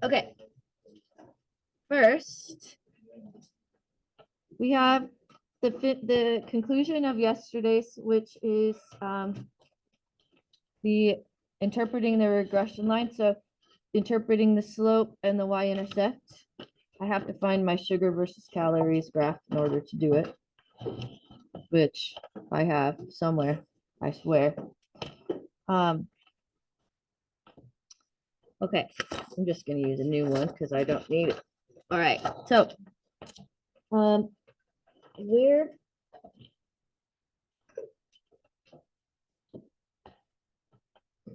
Okay. First, we have the conclusion of yesterday's, which is the interpreting the regression line. So interpreting the slope and the y-intercept. I have to find my sugar versus calories graph in order to do it, which I have somewhere, I swear. Okay, I'm just going to use a new one because I don't need it. All right, so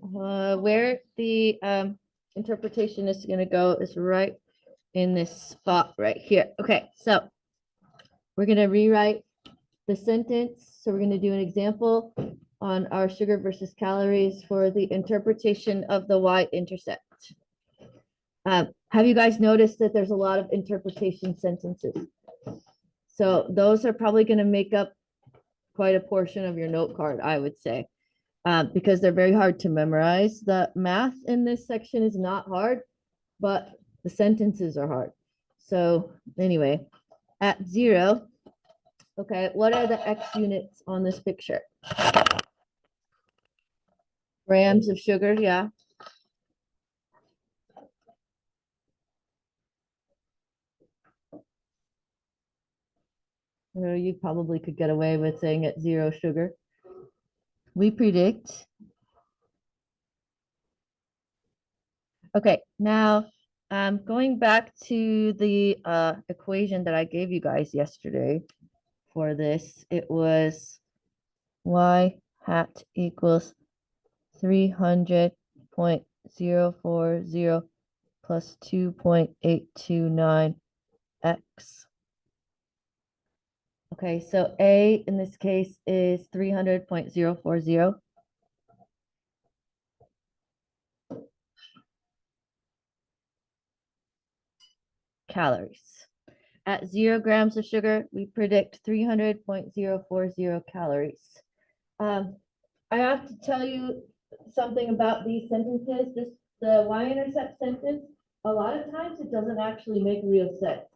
where the interpretation is going to go is right in this spot right here. Okay, so we're going to rewrite the sentence. So we're going to do an example on our sugar versus calories for the interpretation of the y-intercept. Have you guys noticed that there's a lot of interpretation sentences? So those are probably going to make up quite a portion of your note card, I would say, because they're very hard to memorize. The math in this section is not hard, but the sentences are hard. So anyway, at 0, okay, what are the X units on this picture? Grams of sugar, yeah. You probably could get away with saying at 0 sugar. We predict. Okay, now going back to the equation that I gave you guys yesterday for this, it was y hat equals 300.040 plus 2.829 x. Okay, so A in this case is 300.040. Calories. At 0 grams of sugar, we predict 300.040 calories. I have to tell you something about these sentences. The y-intercept sentence, a lot of times it doesn't actually make real sense.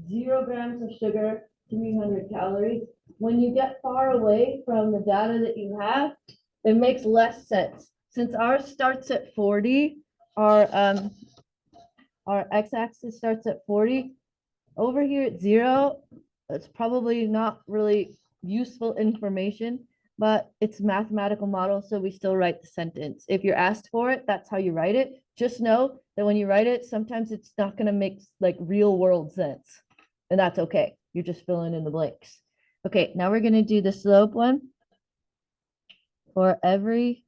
0 grams of sugar, 300 calories. When you get far away from the data that you have, it makes less sense. Since ours starts at 40, our x-axis starts at 40. Over here at 0, it's probably not really useful information, but it's mathematical model, so we still write the sentence. If you're asked for it, that's how you write it. Just know that when you write it, sometimes it's not going to make like real world sense, and that's okay. You're just filling in the blanks. Okay, now we're going to do the slope one. For every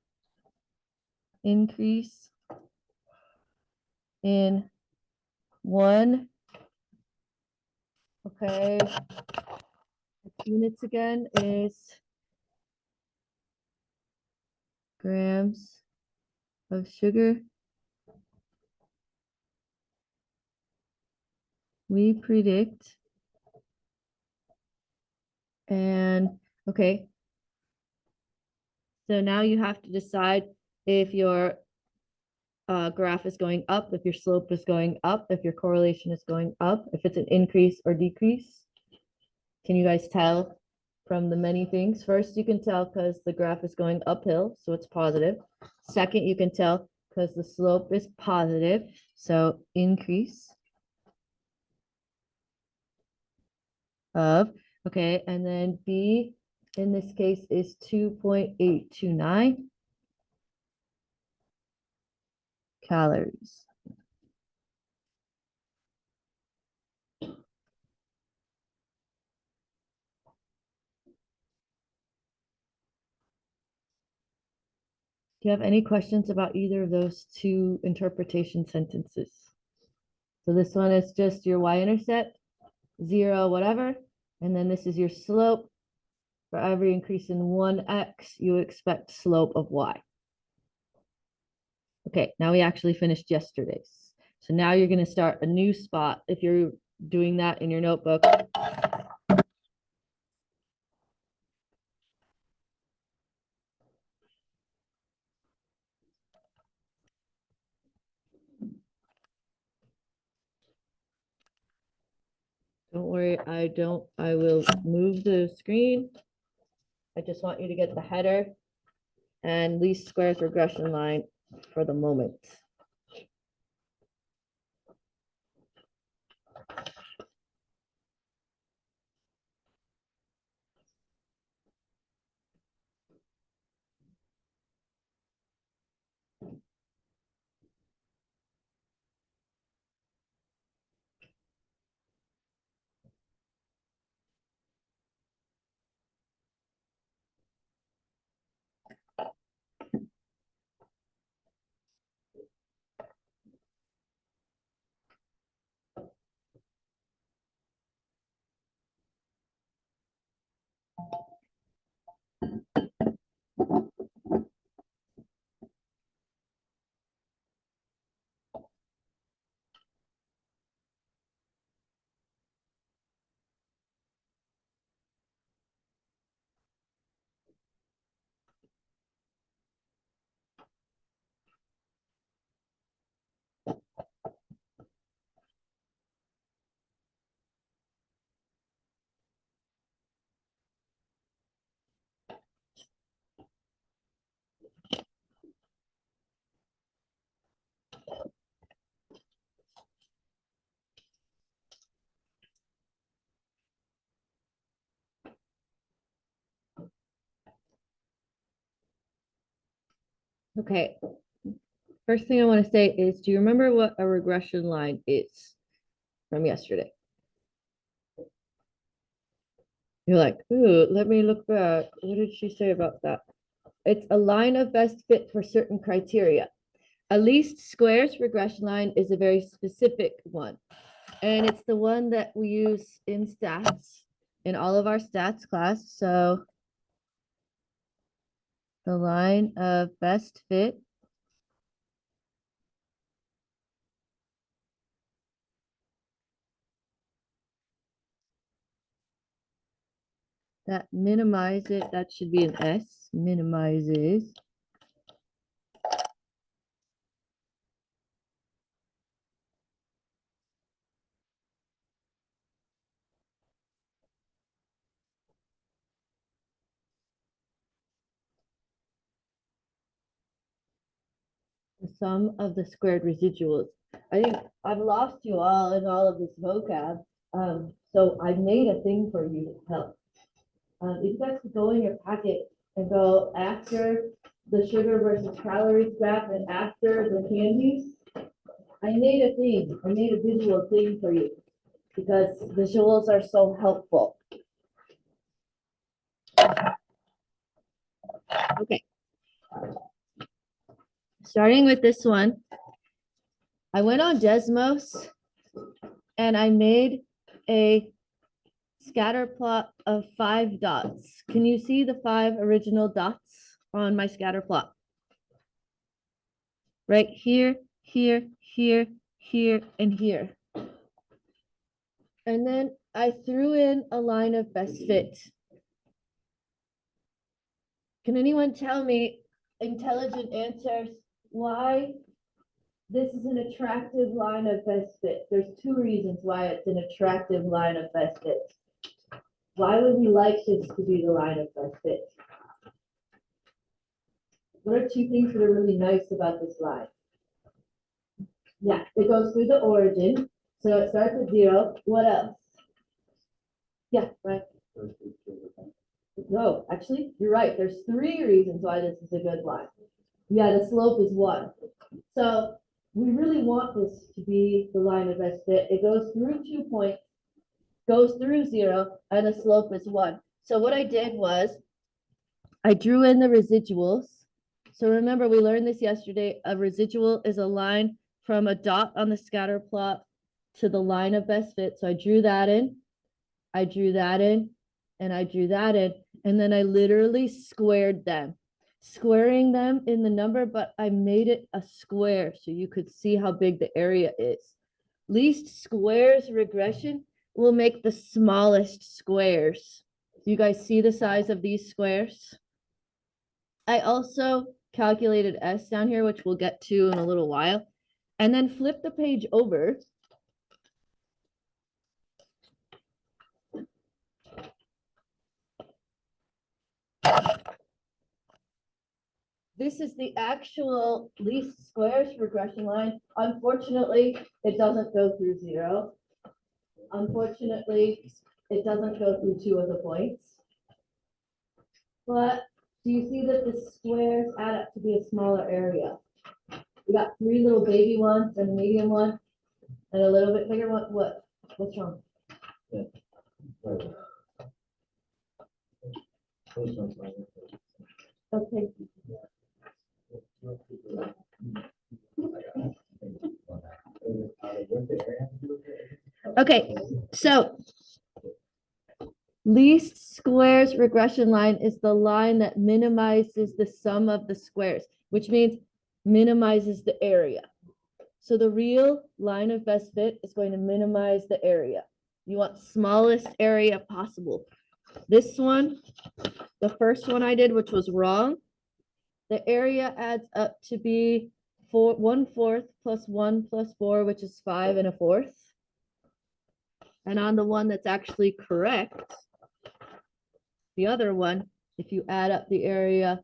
increase in 1, okay, units again is grams of sugar. We predict, and okay, so now you have to decide if your graph is going up, if your slope is going up, if your correlation is going up, if it's an increase or decrease. Can you guys tell from the many things? First, you can tell because the graph is going uphill, so it's positive. Second, you can tell because the slope is positive, so increase of, okay, and then B in this case is 2.829 calories. Do you have any questions about either of those two interpretation sentences? So this one is just your y-intercept, 0, whatever. And then this is your slope. For every increase in 1x, you expect slope of y. Okay, now we actually finished yesterday's. So now you're going to start a new spot if you're doing that in your notebook. sorry, I will move the screen. I just want you to get the header and least squares regression line for the moment. Okay. First thing I want to say is, do you remember what a regression line is from yesterday? You're like, ooh, let me look back. What did she say about that? It's a line of best fit for certain criteria. A least squares regression line is a very specific one. And it's the one that we use in stats, in all of our stats class. So the line of best fit that minimizes, that should be an S, minimizes the sum of the squared residuals. I think I've lost you all in all of this vocab. So I made a thing for you to help. If you guys could go in your packet and go after the sugar versus calories graph and after the candies, I made a thing. I made a visual thing for you because visuals are so helpful. Okay. Starting with this one, I went on Desmos and I made a scatter plot of 5 dots. Can you see the 5 original dots on my scatter plot? Right here, here, here, here, and here. And then I threw in a line of best fit. Can anyone tell me, intelligent answers, why this is an attractive line of best fit? There's 2 reasons why it's an attractive line of best fit. Why would we like this to be the line of best fit? What are 2 things that are really nice about this line? Yeah, it goes through the origin. So it starts at 0. What else? Yeah, right. No, actually, you're right. There's 3 reasons why this is a good line. Yeah, the slope is 1. So we really want this to be the line of best fit. It goes through 2 points, goes through 0, and the slope is 1. So what I did was I drew in the residuals. So remember, we learned this yesterday. A residual is a line from a dot on the scatter plot to the line of best fit. So I drew that in, I drew that in, and I drew that in. And then I literally squared them, squaring them in the number, but I made it a square so you could see how big the area is. Least squares regression will make the smallest squares. Do you guys see the size of these squares? I also calculated S down here, which we'll get to in a little while, and then flip the page over. this is the actual least squares regression line. Unfortunately, it doesn't go through 0. Unfortunately, it doesn't go through 2 of the points. But do you see that the squares add up to be a smaller area? We got 3 little baby ones and a medium one and a little bit bigger one. What's wrong? Yeah. Right. Okay. Okay, so least squares regression line is the line that minimizes the sum of the squares, which means minimizes the area. So the real line of best fit is going to minimize the area. You want smallest area possible. This one, the first one I did, which was wrong, the area adds up to be 1/4 plus 1 plus 4, which is 5 1/4. And on the one that's actually correct, the other one, if you add up the area,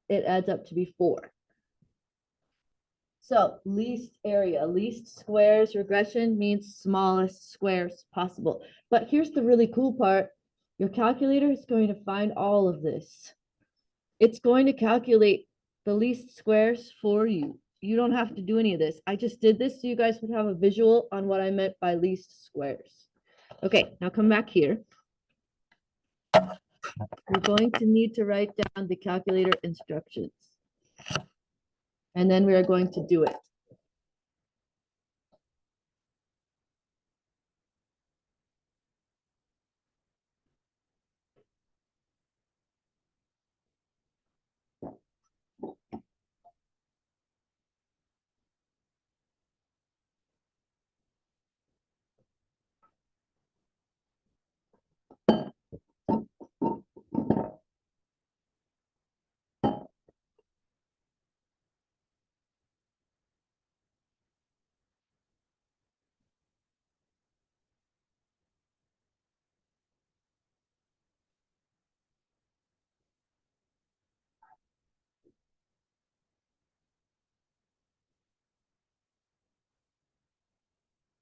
it adds up to be 4. So least area, least squares regression means smallest squares possible. But here's the really cool part. Your calculator is going to find all of this. It's going to calculate the least squares for you. You don't have to do any of this. I just did this so you guys would have a visual on what I meant by least squares. Okay, now come back here. You're going to need to write down the calculator instructions. And then we are going to do it.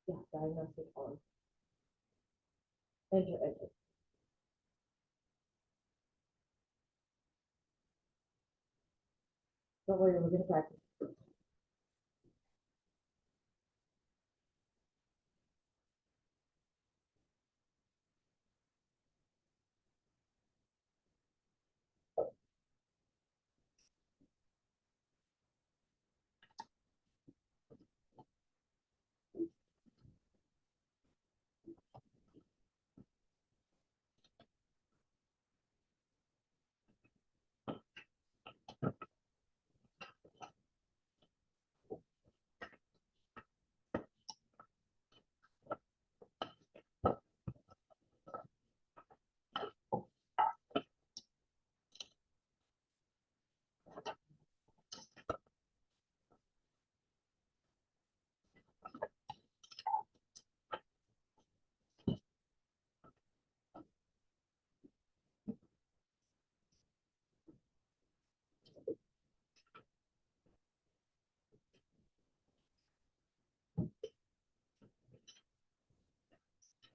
Yeah, diagnostic on. Enter, enter. Don't worry, we're gonna practice.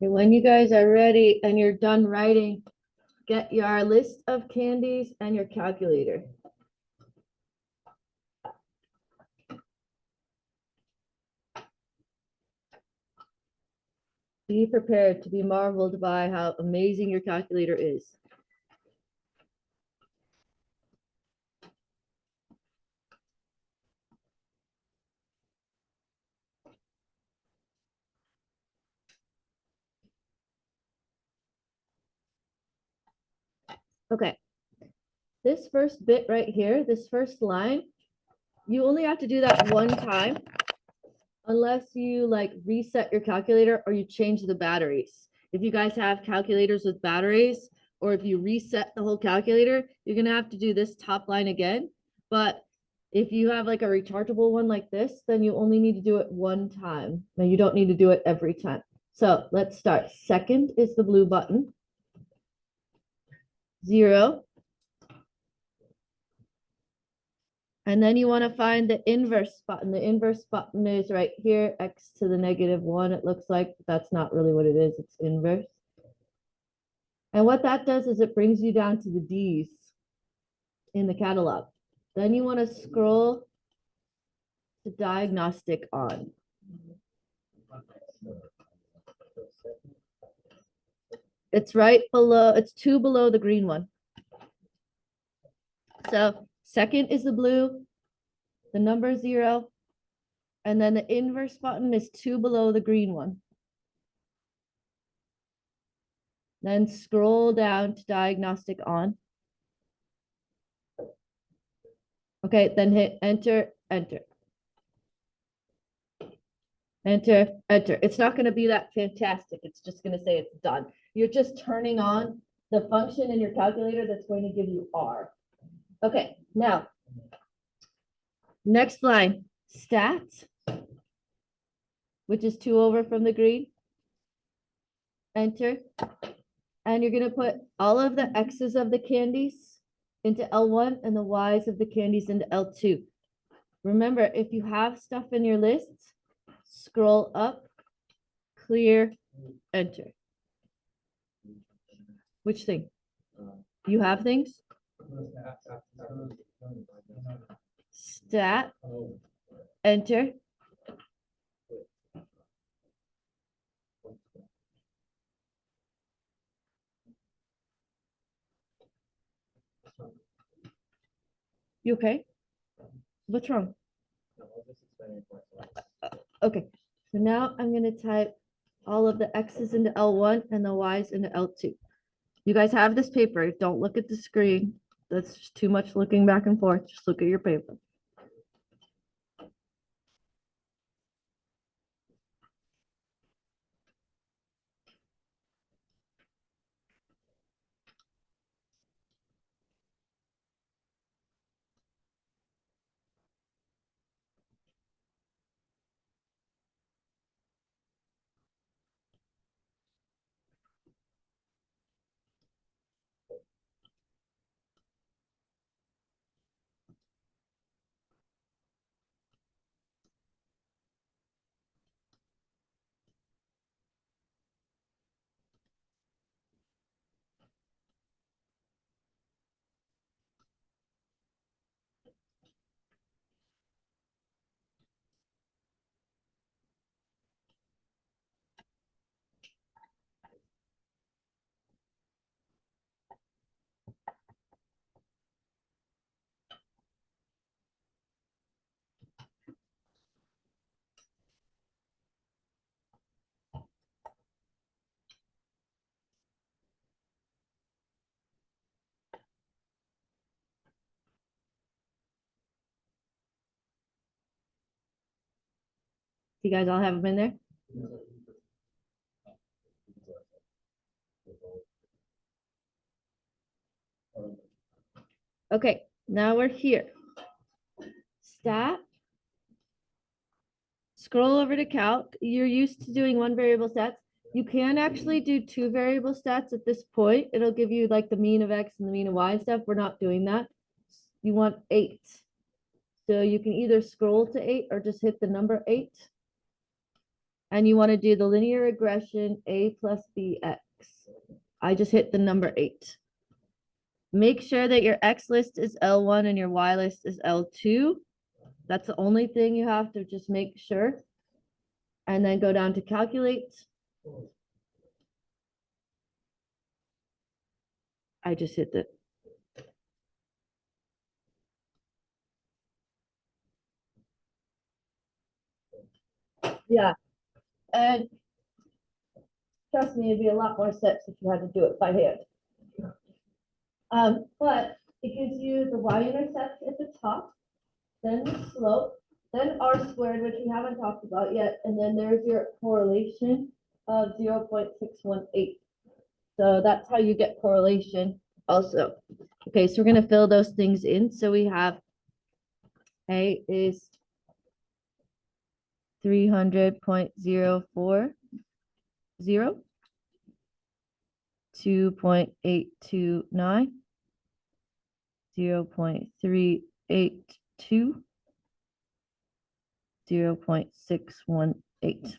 And when you guys are ready and you're done writing, get your list of candies and your calculator. Be prepared to be marveled by how amazing your calculator is. Okay. This first bit right here, this first line, you only have to do that one time unless you like reset your calculator or you change the batteries. If you guys have calculators with batteries, or if you reset the whole calculator, you're gonna have to do this top line again. But if you have like a rechargeable one like this, then you only need to do it one time. Now you don't need to do it every time. So let's start. Second is the blue button. 0. And then you want to find the inverse button. The inverse button is right here, x to the -1. It looks like that's not really what it is. It's inverse. And what that does is it brings you down to the D's in the catalog. Then you want to scroll to diagnostic on. It's right below, it's 2 below the green one. So second is the blue, the number 0, and then the inverse button is 2 below the green one. Then scroll down to diagnostic on. Okay, then hit enter, enter. Enter, enter. It's not going to be that fantastic. It's just going to say it's done. You're just turning on the function in your calculator that's going to give you R. Okay, now, next line, stats, which is 2 over from the green. Enter. And you're going to put all of the X's of the candies into L1 and the Y's of the candies into L2. Remember, if you have stuff in your list, scroll up, clear, enter. Which thing? You have things? Stat, enter. You okay? What's wrong? Okay, so now I'm going to type all of the X's into L1 and the Y's into L2. You guys have this paper. Don't look at the screen. That's just too much looking back and forth. Just look at your paper. You guys all have them in there? Okay, now we're here. Stat. Scroll over to calc. You're used to doing 1 variable stats. You can actually do 2 variable stats at this point. It'll give you like the mean of X and the mean of Y and stuff. We're not doing that. You want 8. So you can either scroll to 8 or just hit the number 8. And you want to do the linear regression A plus BX. I just hit the number 8. Make sure that your X list is L1 and your Y list is L2. That's the only thing you have to just make sure. And then go down to calculate. I just hit the. Yeah. And trust me, it'd be a lot more steps if you had to do it by hand. But it gives you the y-intercept at the top, then the slope, then r², which we haven't talked about yet, and then there's your correlation of 0.618. So that's how you get correlation also. Okay, so we're going to fill those things in. So we have A is 300.040, 2.829, 0.382, 2, 0.618.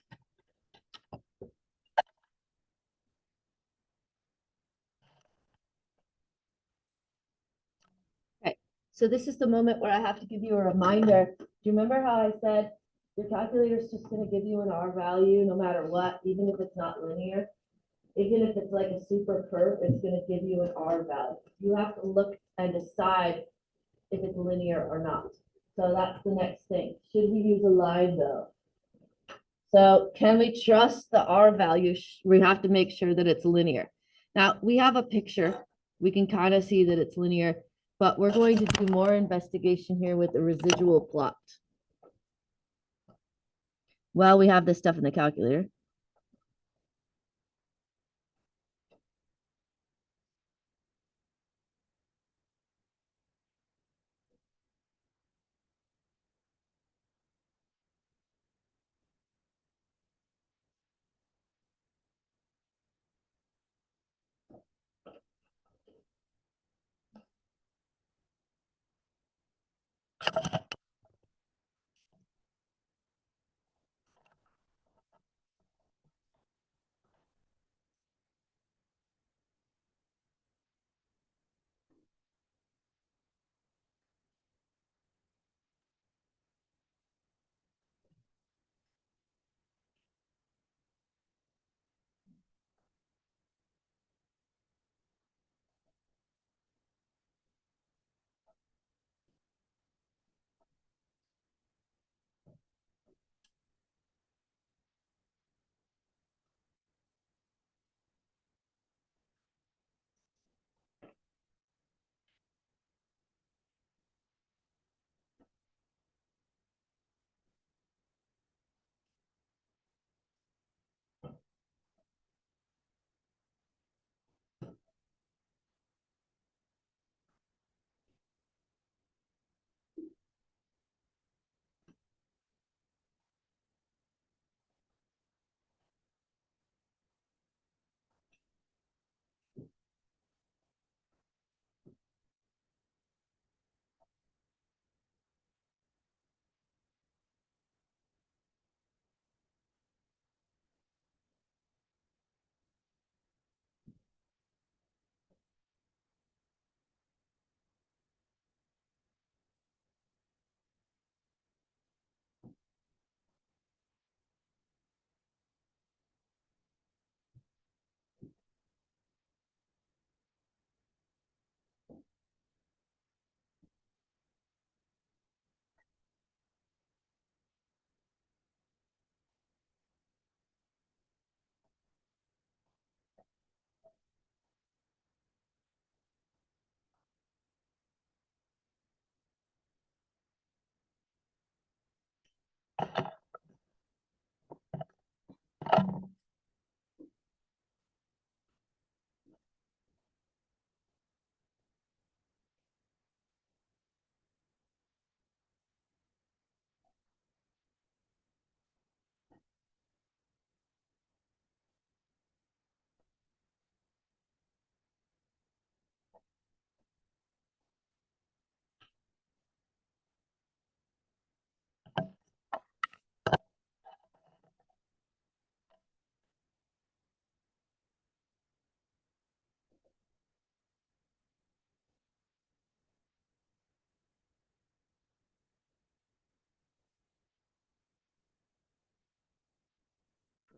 Okay, so this is the moment where I have to give you a reminder. Do you remember how I said your calculator is just going to give you an R value no matter what, even if it's not linear? Even if it's like a super curve, it's going to give you an R value. You have to look and decide if it's linear or not. So that's the next thing. Should we use a line though? So can we trust the R value? We have to make sure that it's linear. Now we have a picture. We can kind of see that it's linear, but we're going to do more investigation here with the residual plot. Well, we have this stuff in the calculator.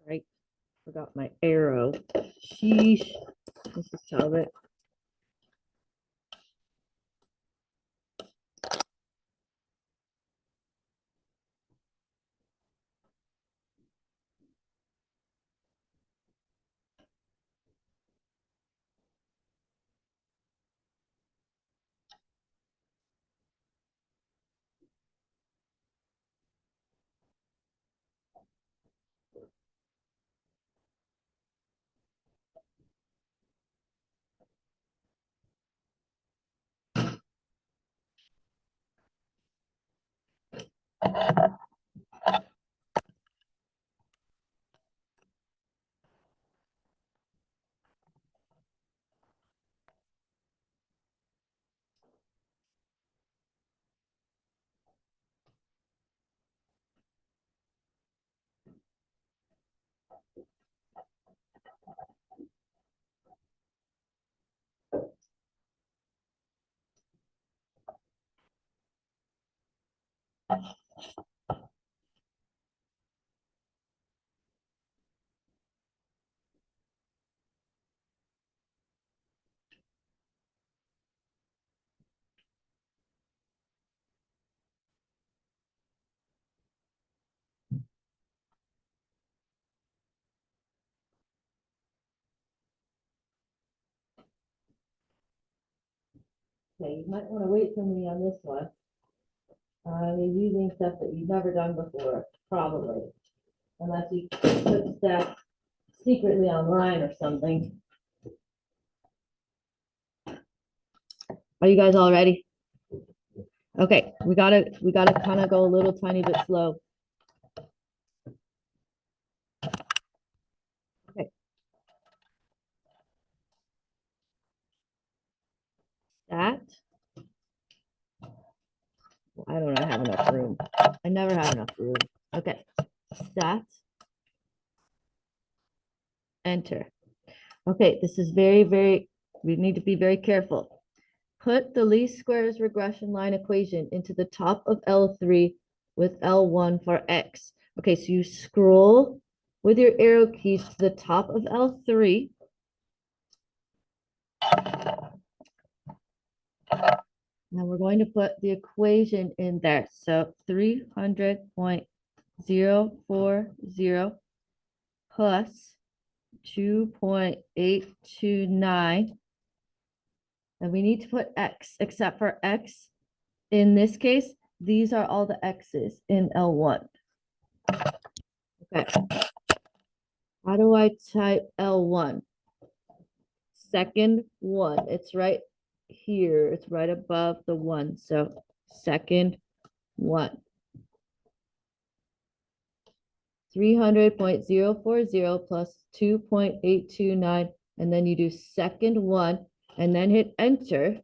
Right, forgot my arrow. Sheesh, Mrs. Talbot. Okay, you might want to wait for me on this one. You're using stuff that you've never done before, probably. Unless you put stuff secretly online or something. Are you guys all ready? Okay, we gotta kind of go a little tiny bit slow. Okay. That. I don't have enough room. I never have enough room. Okay. That. Enter. Okay, this is we need to be very careful. Put the least squares regression line equation into the top of L3 with L1 for X. Okay, so you scroll with your arrow keys to the top of L3. Now we're going to put the equation in there. So 300.040 plus 2.829. And we need to put X, except for X. In this case, these are all the X's in L1. Okay. How do I type L1? Second one. It's right here. It's right above the one. So second one. 300.040 plus 2.829. And then you do second one and then hit enter.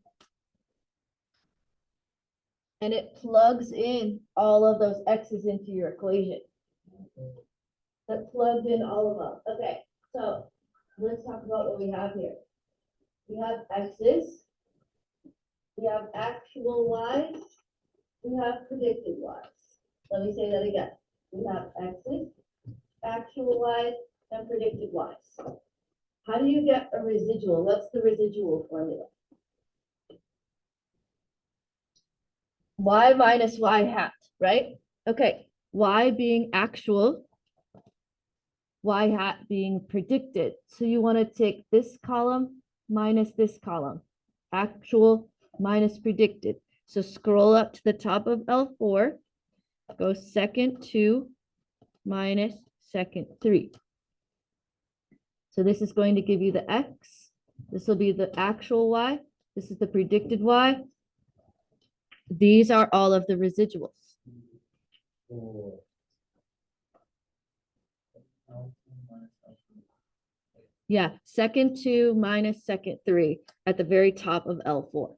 And it plugs in all of those X's into your equation. That plugged in all of them. Okay, so let's talk about what we have here. We have X's, we have actual Y's, we have predicted Y's. Let me say that again. We have X's, actual Y's, and predicted Y's. How do you get a residual? What's the residual formula? Y minus Y hat, right? Okay, Y being actual, Y hat being predicted. So you want to take this column minus this column, actual minus predicted. So scroll up to the top of L4, go second 2 minus second 3. So this is going to give you the X. This will be the actual Y. This is the predicted Y. These are all of the residuals. Yeah, second 2 minus second 3 at the very top of L4.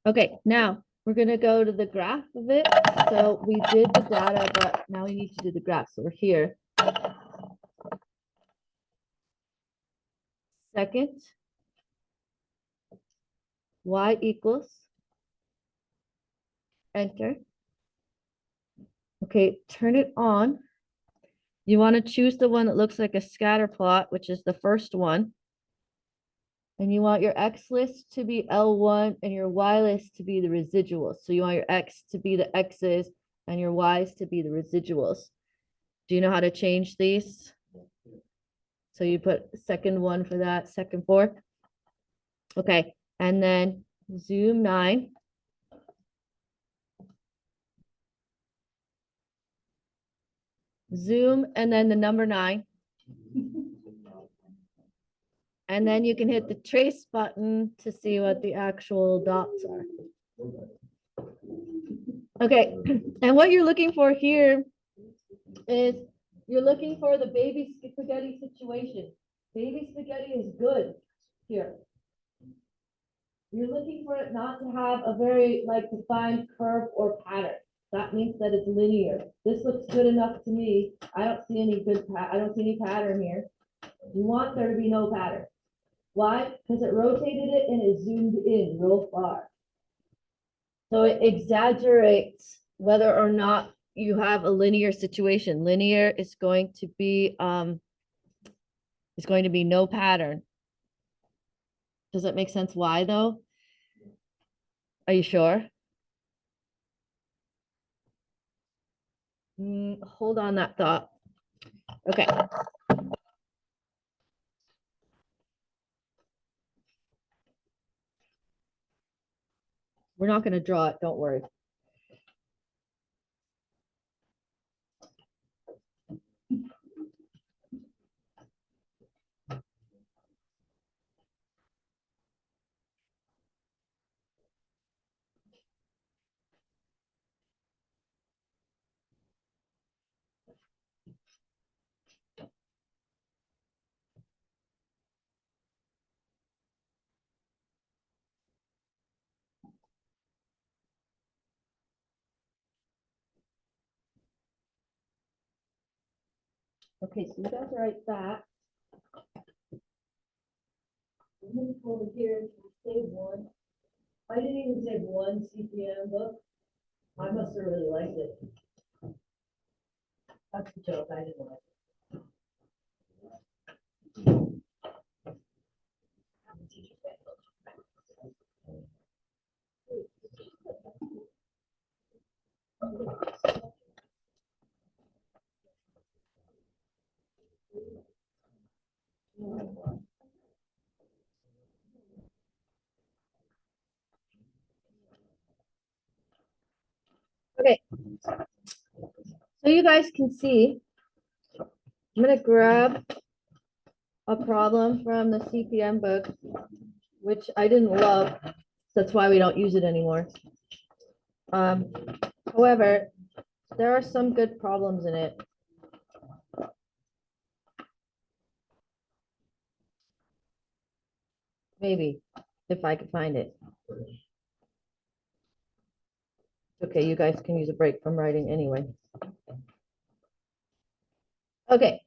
Okay, now we're going to go to the graph of it. So we did the data, but now we need to do the graph. So we're here. Second, Y equals, enter. Okay, turn it on. You want to choose the one that looks like a scatter plot, which is the first one. And you want your X list to be L1 and your Y list to be the residuals. So you want your X to be the X's and your Y's to be the residuals. Do you know how to change these? So you put second one for that, second 4. Okay, and then zoom 9. Zoom and then the number 9. And then you can hit the trace button to see what the actual dots are. Okay, and what you're looking for here is you're looking for the baby spaghetti situation. Baby spaghetti is good here. You're looking for it not to have a very defined curve or pattern. that means that it's linear. This looks good enough to me. I don't see any I don't see any pattern here. We want there to be no pattern. Why? Because it rotated it and it zoomed in real far. So it exaggerates whether or not you have a linear situation. Linear is going to be no pattern. Does that make sense? Why though? Are you sure? Hold on that thought. Okay. We're not going to draw it. Don't worry. Okay, so you guys write that. I'm gonna go over here and save one. I didn't even save one CPM book. I must have really liked it. That's a joke. I didn't like it. Okay. So you guys can see, I'm gonna grab a problem from the CPM book, which I didn't love. That's why we don't use it anymore. However, there are some good problems in it. Maybe, if I could find it. Okay, you guys can use a break from writing anyway. Okay.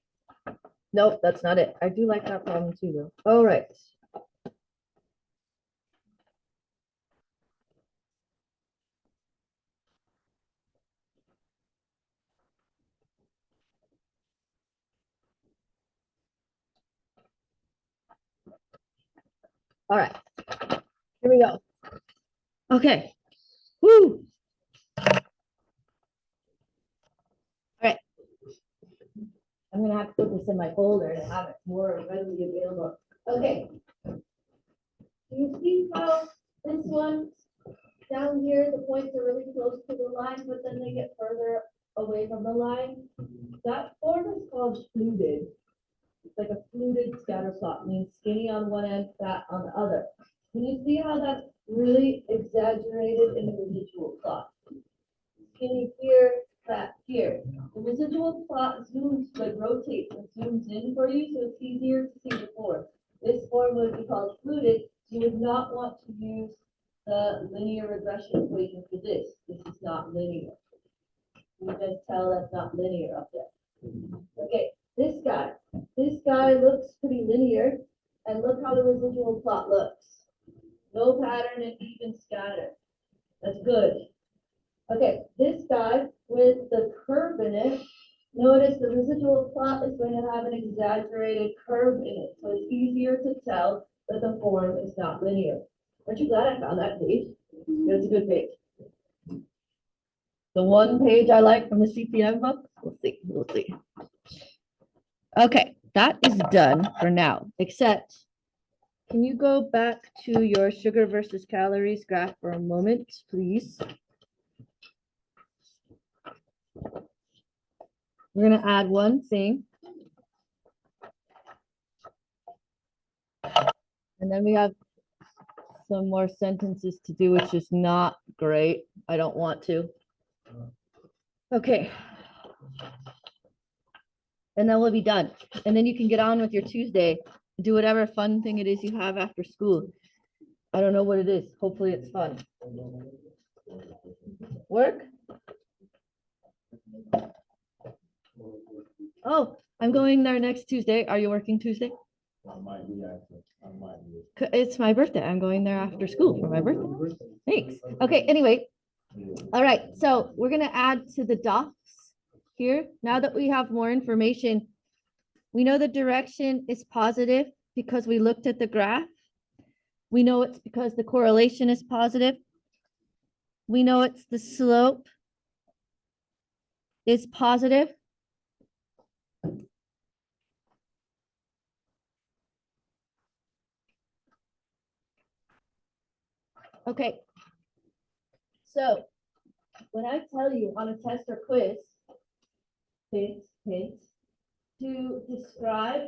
Nope, that's not it. I do like that problem too, though. All right. All right. Here we go. Okay. Woo. All right. I'm gonna have to put this in my folder and have it more readily available. Okay. Do you see how this one down here, the points are really close to the line, but then they get further away from the line? That form is called fluted. It's like a fluted scatter plot, means skinny on one end, fat on the other. Can you see how that's really exaggerated in the residual plot? Skinny here, fat here. The residual plot zooms, like rotates and zooms in for you, so it's easier to see the form. This form would be called fluted. You would not want to use the linear regression equation for this. This is not linear. You can tell that's not linear up there. Okay, this guy looks pretty linear, and look how the residual plot looks. No pattern and even scatter. That's good. Okay, this guy with the curve in it, notice the residual plot is going to have an exaggerated curve in it, so it's easier to tell that the form is not linear. Aren't you glad I found that page? It's a good page. The one page I like from the CPM book. We'll see. We'll see. Okay, that is done for now, except can you go back to your sugar versus calories graph for a moment, please? We're going to add one thing. And then we have some more sentences to do, which is not great. I don't want to. Okay. And then we'll be done. And then you can get on with your Tuesday. Do whatever fun thing it is you have after school. I don't know what it is. Hopefully it's fun. Work? Oh, I'm going there next Tuesday. Are you working Tuesday? I might be actually, I might be. It's my birthday. I'm going there after school for my birthday. Thanks. Okay, anyway. All right, so we're gonna add to the docs here. Now that we have more information, we know the direction is positive because we looked at the graph. We know it's because the correlation is positive. We know it's the slope is positive. Okay. So when I tell you on a test or quiz, hint, hint, to describe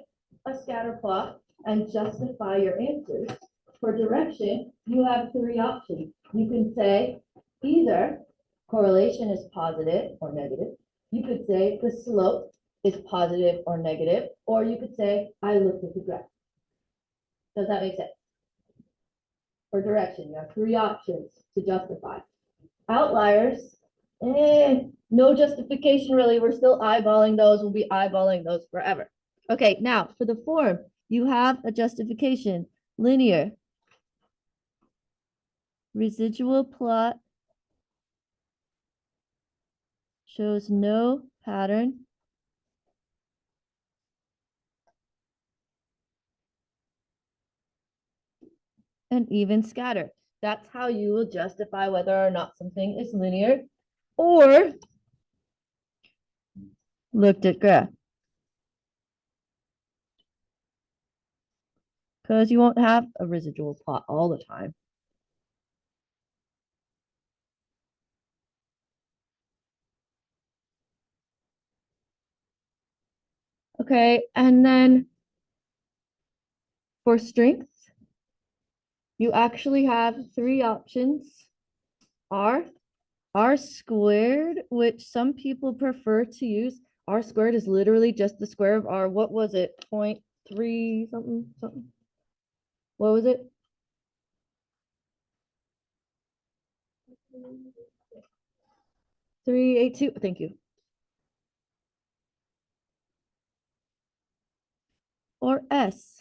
a scatter plot and justify your answers, for direction, you have three options. You can say either correlation is positive or negative. You could say the slope is positive or negative, or you could say I looked at the graph. Does that make sense? For direction, you have three options to justify. Outliers, no justification really. We're still eyeballing those. We'll be eyeballing those forever. Okay, now for the form, you have a justification. Linear. Residual plot shows no pattern. And even scatter. That's how you will justify whether or not something is linear or looked at graph. Because you won't have a residual plot all the time. Okay, and then for strength, you actually have three options. R squared, which some people prefer to use. R squared is literally just the square of R. What was it? 0.3 something, something. What was it? .382. Thank you. Or S.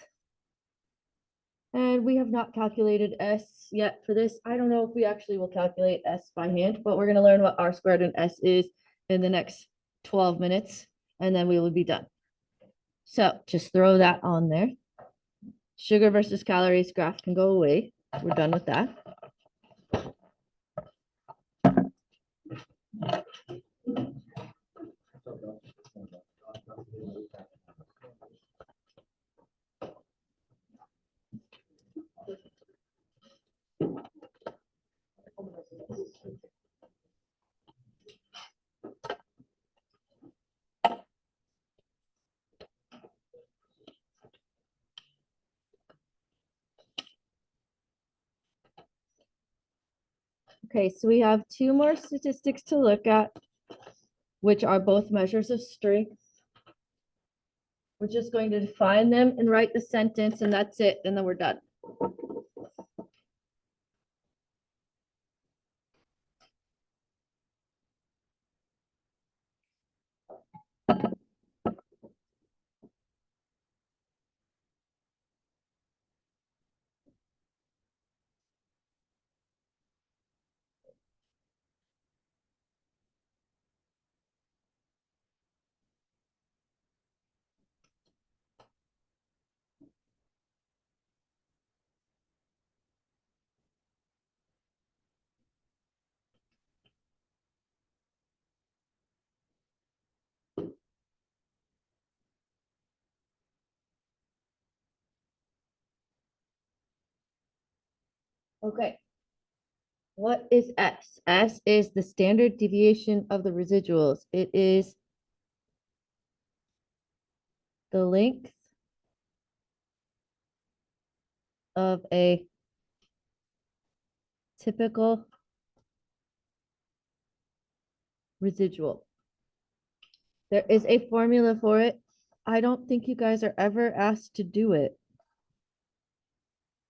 And we have not calculated S yet for this. I don't know if we actually will calculate S by hand, but we're going to learn what R squared and S is in the next 12 minutes, and then we will be done. So just throw that on there. Sugar versus calories graph can go away. We're done with that. Okay, so we have two more statistics to look at, which are both measures of strength. We're just going to define them and write the sentence, and that's it, and then we're done. Okay. What is S? S is the standard deviation of the residuals. It is the length of a typical residual. There is a formula for it. I don't think you guys are ever asked to do it.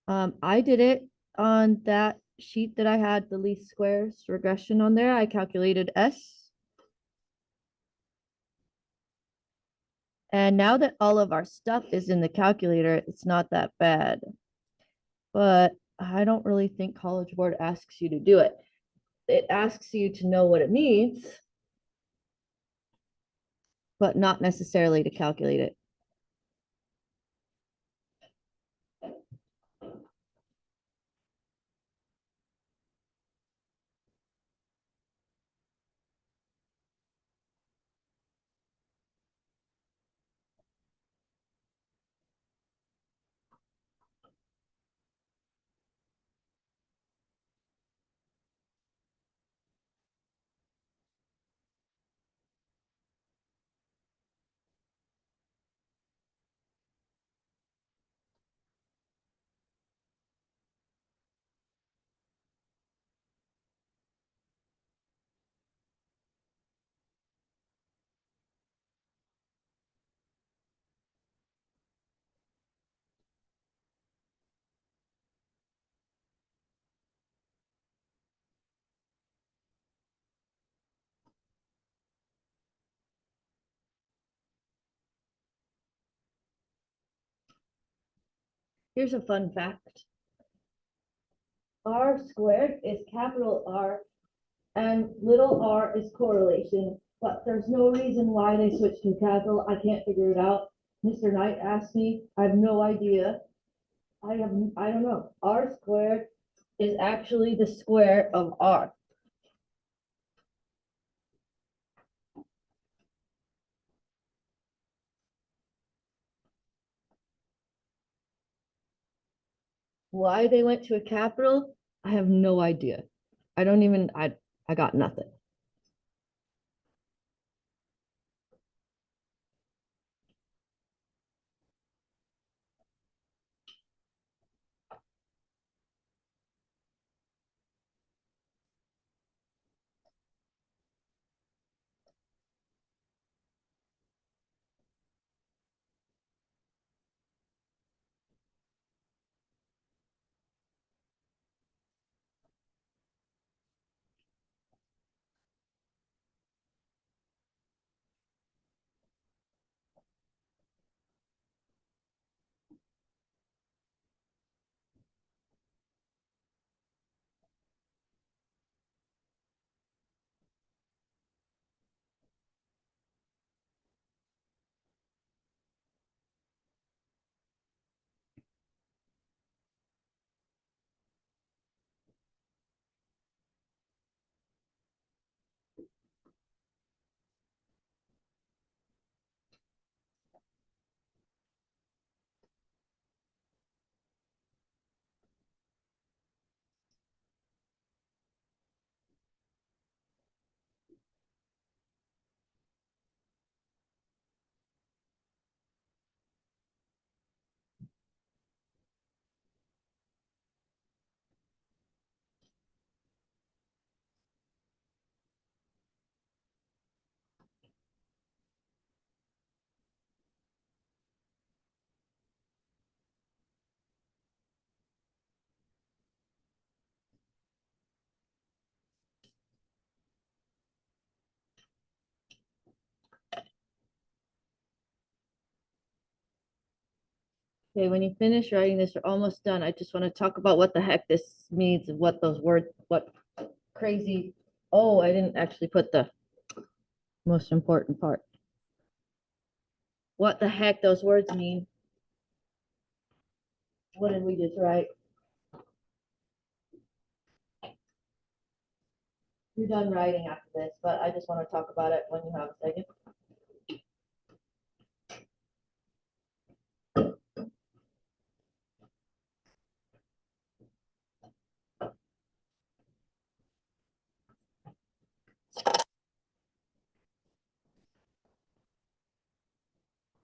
I did it on that sheet that I had the least squares regression on there. I calculated S. And now that all of our stuff is in the calculator, it's not that bad. But I don't really think College Board asks you to do it. It asks you to know what it means, but not necessarily to calculate it. Here's a fun fact. R squared is capital R and little r is correlation, but there's no reason why they switched to capital. I can't figure it out. Mr. Knight asked me. I have no idea. I don't know. R squared is actually the square of R. Why they went to a capital, I have no idea. I got nothing. Okay, when you finish writing this, you're almost done. I just want to talk about what the heck this means and what those words, what crazy. Oh, I didn't actually put the most important part. What the heck those words mean. What did we just write? You're done writing after this, but I just want to talk about it when you have a second.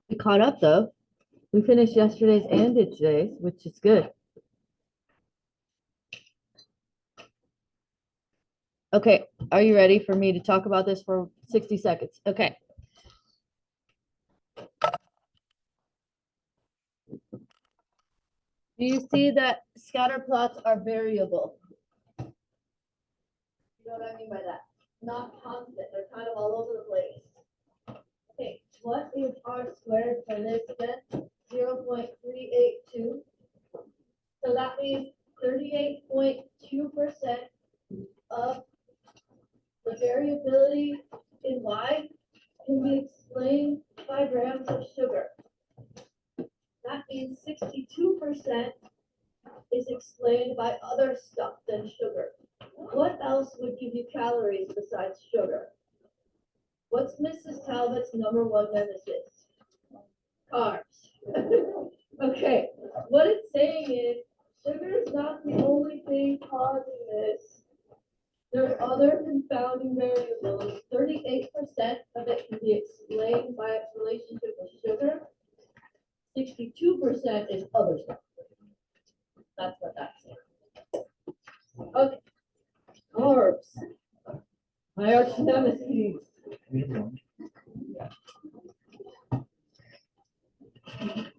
We caught up though. We finished yesterday's and today's, which is good. Okay, are you ready for me to talk about this for 60 seconds? Okay. Do you see that scatter plots are variable? You know what I mean by that? Not constant. They're kind of all over the place. Okay, what is R squared for this then? 0.382. So that means 38.2% of the variability in Y can be explained by grams of sugar. That means 62% is explained by other stuff than sugar. What else would give you calories besides sugar? What's Mrs. Talbot's #1 nemesis? Carbs. Okay, what it's saying is sugar is not the only thing causing this. There's other confounding variables. 38% of it can be explained by its relationship with sugar. 62% is other stuff. That's what that's saying. Okay. Carbs. My arch nemesis.